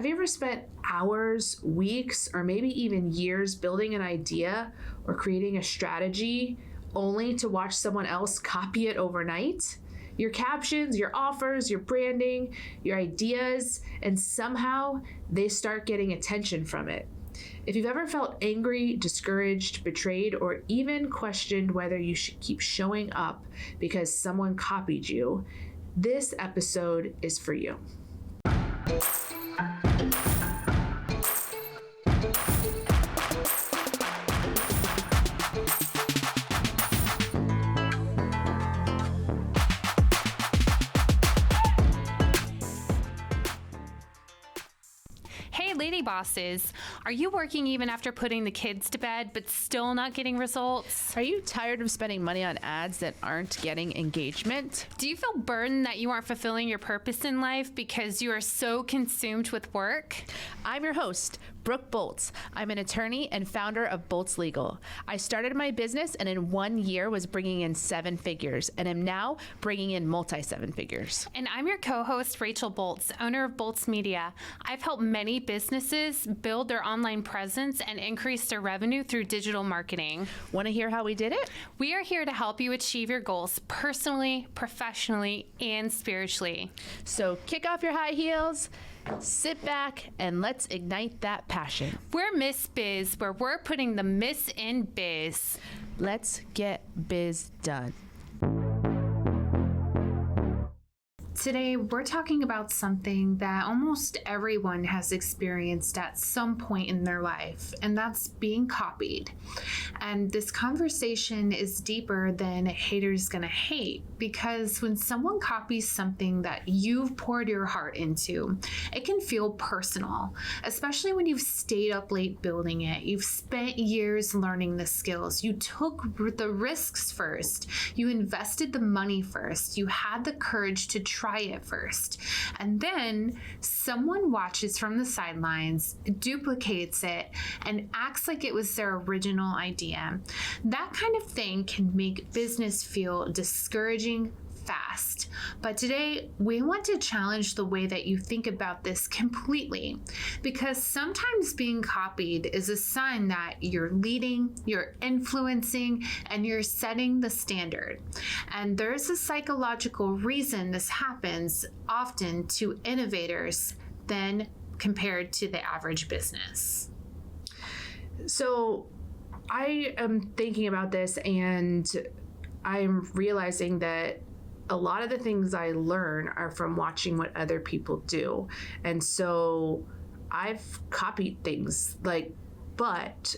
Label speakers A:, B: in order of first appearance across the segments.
A: Have you ever spent hours, weeks, or maybe even years building an idea or creating a strategy only to watch someone else copy it overnight? Your captions, your offers, your branding, your ideas, and somehow they start getting attention from it. If you've ever felt angry, discouraged, betrayed, or even questioned whether you should keep showing up because someone copied you, this episode is for you.
B: Hey, lady bosses, are you working even after putting the kids to bed but still not getting results?
C: Are you tired of spending money on ads that aren't getting engagement?
B: Do you feel burdened that you aren't fulfilling your purpose in life because you are so consumed with work?
C: I'm your host, Brooke Boltz. I'm an attorney and founder of Boltz Legal. I started my business and in 1 year was bringing in 7 figures and am now bringing in multi-7 figures.
B: And I'm your co-host, Rachel Boltz, owner of Boltz Media. I've helped many businesses build their online presence and increase their revenue through digital marketing.
C: Want to hear how we did it?
B: We are here to help you achieve your goals personally, professionally, and spiritually.
C: So kick off your high heels, sit back, and let's ignite that passion.
B: We're Miss Biz, where we're putting the Miss in biz.
C: Let's get biz done.
D: Today, we're talking about something that almost everyone has experienced at some point in their life, and that's being copied. And this conversation is deeper than haters gonna hate, because when someone copies something that you've poured your heart into, it can feel personal, especially when you've stayed up late building it. You've spent years learning the skills. You took the risks first. You invested the money first. You had the courage to try it first. And then someone watches from the sidelines, duplicates it, and acts like it was their original idea. That kind of thing can make business feel discouraging fast. But today, we want to challenge the way that you think about this completely, because sometimes being copied is a sign that you're leading, you're influencing, and you're setting the standard. And there's a psychological reason this happens often to innovators than compared to the average business.
A: So I am thinking about this and I'm realizing that a lot of the things I learn are from watching what other people do. And so I've copied things but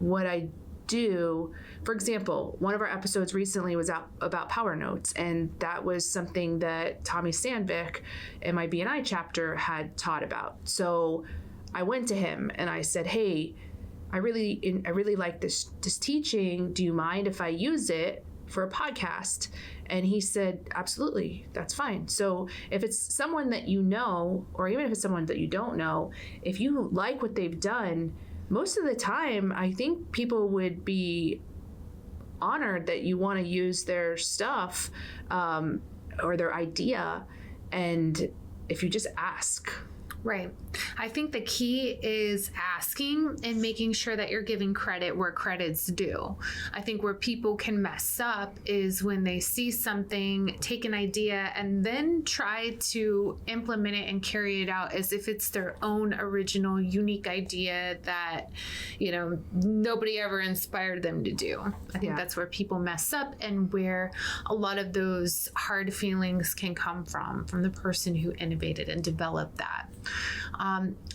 A: what I do, for example, one of our episodes recently was out about power notes, and that was something that Tommy Sandvik in my BNI chapter had taught about. So I went to him and I said, hey, I really like this teaching. Do you mind if I use it for a podcast? And he said, absolutely, that's fine. So if it's someone that you know, or even if it's someone that you don't know, if you like what they've done, most of the time, I think people would be honored that you want to use their stuff or their idea. And if you just ask.
D: Right. I think the key is asking and making sure that you're giving credit where credit's due. I think where people can mess up is when they see something, take an idea, and then try to implement it and carry it out as if it's their own original, unique idea that, nobody ever inspired them to do. I think that's where people mess up and where a lot of those hard feelings can come from the person who innovated and developed that.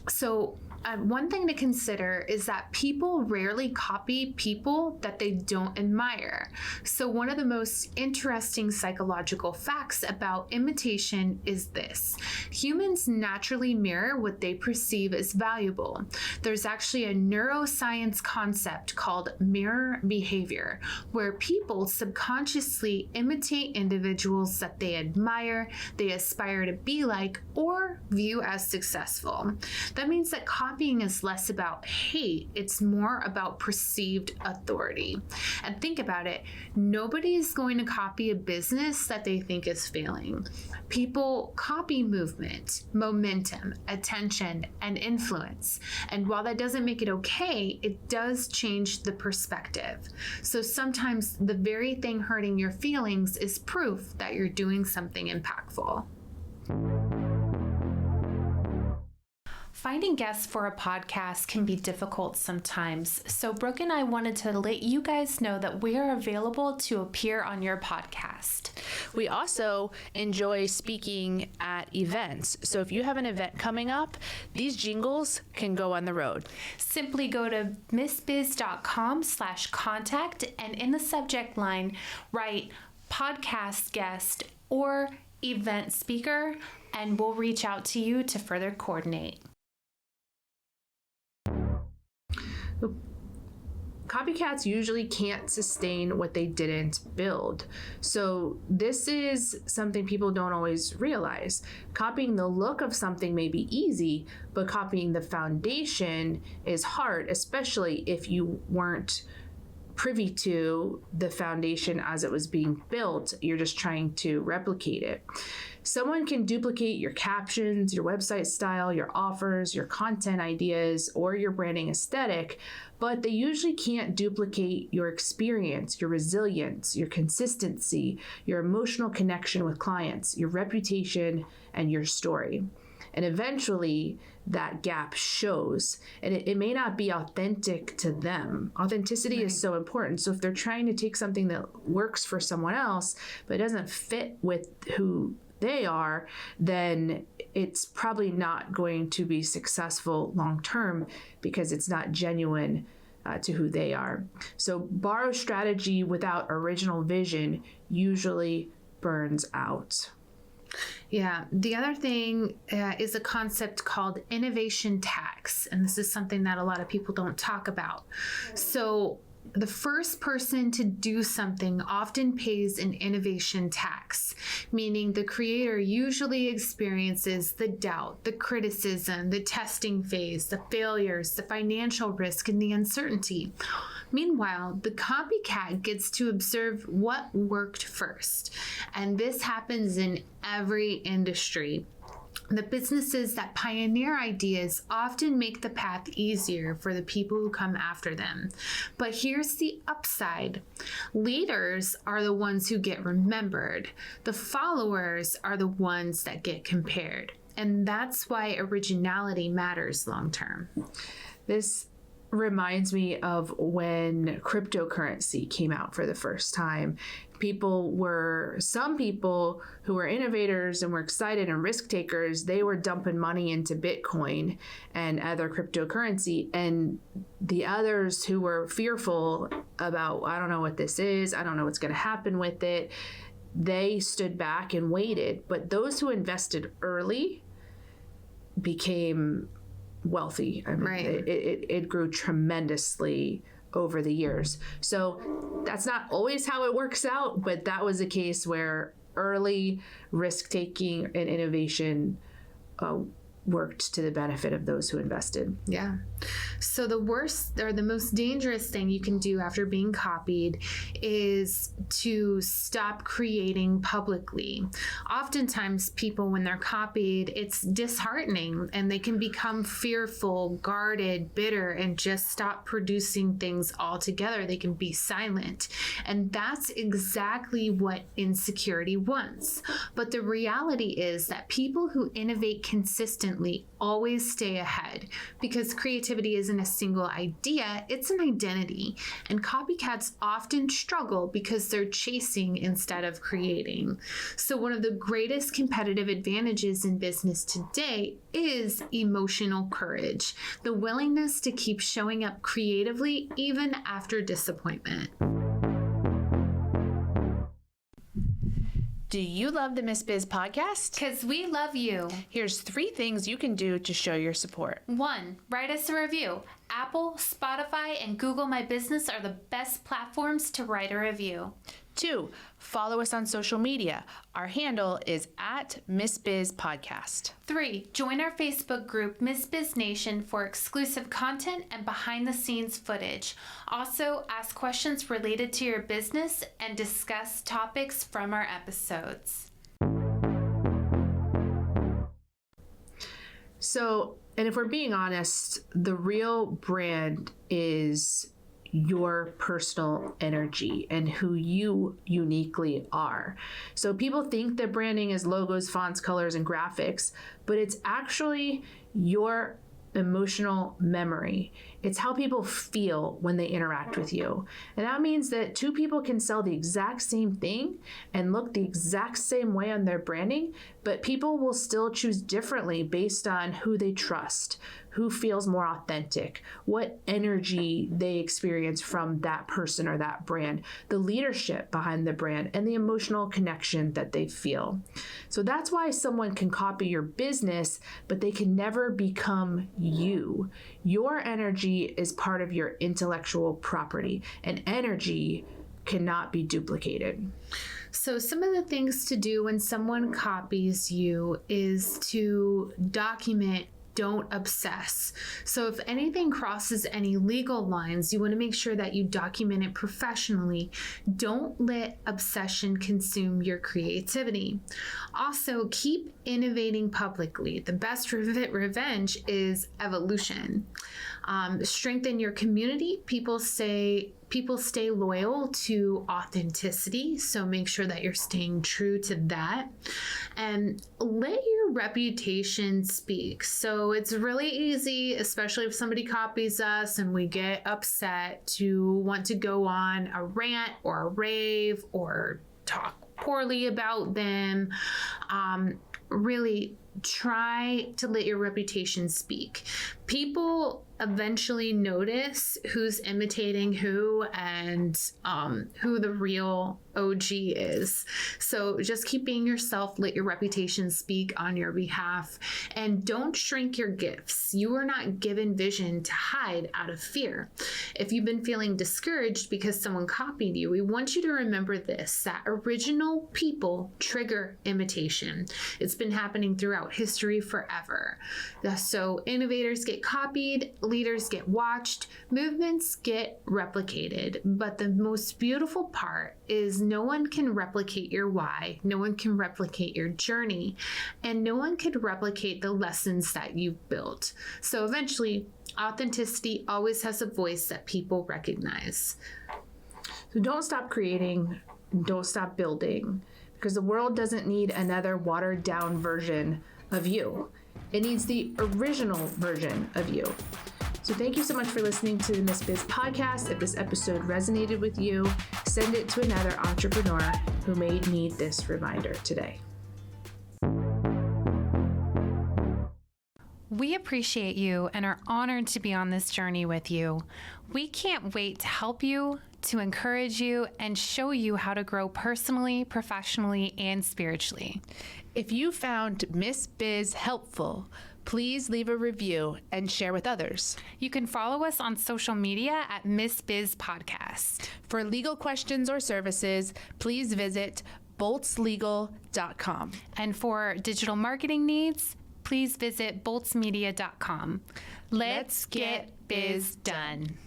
D: So one thing to consider is that people rarely copy people that they don't admire. So one of the most interesting psychological facts about imitation is this: humans naturally mirror what they perceive as valuable. There's actually a neuroscience concept called mirror behavior, where people subconsciously imitate individuals that they admire, they aspire to be like, or view as successful. That means that copying copying is less about hate, it's more about perceived authority. And think about it, nobody is going to copy a business that they think is failing. People copy movement, momentum, attention, and influence. And while that doesn't make it okay, it does change the perspective. So sometimes the very thing hurting your feelings is proof that you're doing something impactful.
B: Finding guests for a podcast can be difficult sometimes, so Brooke and I wanted to let you guys know that we are available to appear on your podcast.
C: We also enjoy speaking at events. So if you have an event coming up, these jingles can go on the road.
B: Simply go to missbiz.com/contact and in the subject line, write podcast guest or event speaker, and we'll reach out to you to further coordinate.
A: Copycats usually can't sustain what they didn't build. So this is something people don't always realize. Copying the look of something may be easy, but copying the foundation is hard, especially if you weren't privy to the foundation as it was being built. You're just trying to replicate it. Someone can duplicate your captions, your website style, your offers, your content ideas, or your branding aesthetic, but they usually can't duplicate your experience, your resilience, your consistency, your emotional connection with clients, your reputation, and your story. And eventually that gap shows, and it may not be authentic to them. Authenticity is so important. So if they're trying to take something that works for someone else, but it doesn't fit with who they are, then it's probably not going to be successful long term because it's not genuine to who they are. So borrow strategy without original vision usually burns out.
D: Yeah. The other thing is a concept called innovation tax. And this is something that a lot of people don't talk about. So the first person to do something often pays an innovation tax, meaning the creator usually experiences the doubt, the criticism, the testing phase, the failures, the financial risk, and the uncertainty. Meanwhile, the copycat gets to observe what worked first. And this happens in every industry. The businesses that pioneer ideas often make the path easier for the people who come after them. But here's the upside. Leaders are the ones who get remembered. The followers are the ones that get compared. And that's why originality matters long term.
A: This reminds me of when cryptocurrency came out for the first time. Some people who were innovators and were excited and risk takers, they were dumping money into Bitcoin and other cryptocurrency. And the others who were fearful about, I don't know what this is, I don't know what's going to happen with it, they stood back and waited. But those who invested early became wealthy. I mean,
D: right.
A: It grew tremendously over the years. So that's not always how it works out, but that was a case where early risk-taking and innovation worked to the benefit of those who invested.
D: Yeah. So the worst or the most dangerous thing you can do after being copied is to stop creating publicly. Oftentimes people, when they're copied, it's disheartening and they can become fearful, guarded, bitter, and just stop producing things altogether. They can be silent. And that's exactly what insecurity wants. But the reality is that people who innovate consistently always stay ahead, because creativity isn't a single idea, it's an identity. And copycats often struggle because they're chasing instead of creating. So one of the greatest competitive advantages in business today is emotional courage, the willingness to keep showing up creatively even after disappointment.
C: Do you love the Miss Biz podcast?
B: Because we love you.
C: Here's 3 things you can do to show your support.
B: 1, write us a review. Apple, Spotify, and Google My Business are the best platforms to write a review.
C: 2, follow us on social media. Our handle is at Miss Biz Podcast.
B: 3, join our Facebook group, Miss Biz Nation, for exclusive content and behind-the-scenes footage. Also, ask questions related to your business and discuss topics from our episodes.
A: So, and if we're being honest, the real brand is your personal energy and who you uniquely are. So people think that branding is logos, fonts, colors, and graphics, but it's actually your emotional memory. It's how people feel when they interact with you. And that means that two people can sell the exact same thing and look the exact same way on their branding, but people will still choose differently based on who they trust, who feels more authentic, what energy they experience from that person or that brand, the leadership behind the brand, and the emotional connection that they feel. So that's why someone can copy your business, but they can never become you. Your energy is part of your intellectual property, and energy cannot be duplicated.
D: So some of the things to do when someone copies you is to document. Don't obsess. So if anything crosses any legal lines, you want to make sure that you document it professionally. Don't let obsession consume your creativity. Also, keep innovating publicly. The best revenge is evolution. Strengthen your community. People stay loyal to authenticity, so make sure that you're staying true to that. And let your reputation speak. So it's really easy, especially if somebody copies us and we get upset, to want to go on a rant or a rave or talk poorly about them. Really try to let your reputation speak. People eventually notice who's imitating who and who the real OG is. So just keep being yourself, let your reputation speak on your behalf, and don't shrink your gifts. You are not given vision to hide out of fear. If you've been feeling discouraged because someone copied you, we want you to remember this, that original people trigger imitation. It's been happening throughout history forever. So innovators get copied, leaders get watched, movements get replicated. But the most beautiful part is no one can replicate your why, no one can replicate your journey, and no one can replicate the lessons that you've built. So eventually, authenticity always has a voice that people recognize.
A: So don't stop creating, don't stop building, because the world doesn't need another watered down version of you. It needs the original version of you. So thank you so much for listening to the Miss Biz Podcast. If this episode resonated with you, send it to another entrepreneur who may need this reminder today.
B: We appreciate you and are honored to be on this journey with you. We can't wait to help you, to encourage you, and show you how to grow personally, professionally, and spiritually.
C: If you found Miss Biz helpful, please leave a review and share with others.
B: You can follow us on social media at Miss Biz Podcast.
C: For legal questions or services, please visit boltzlegal.com.
B: And for digital marketing needs, please visit boltzmedia.com. Let's get biz done.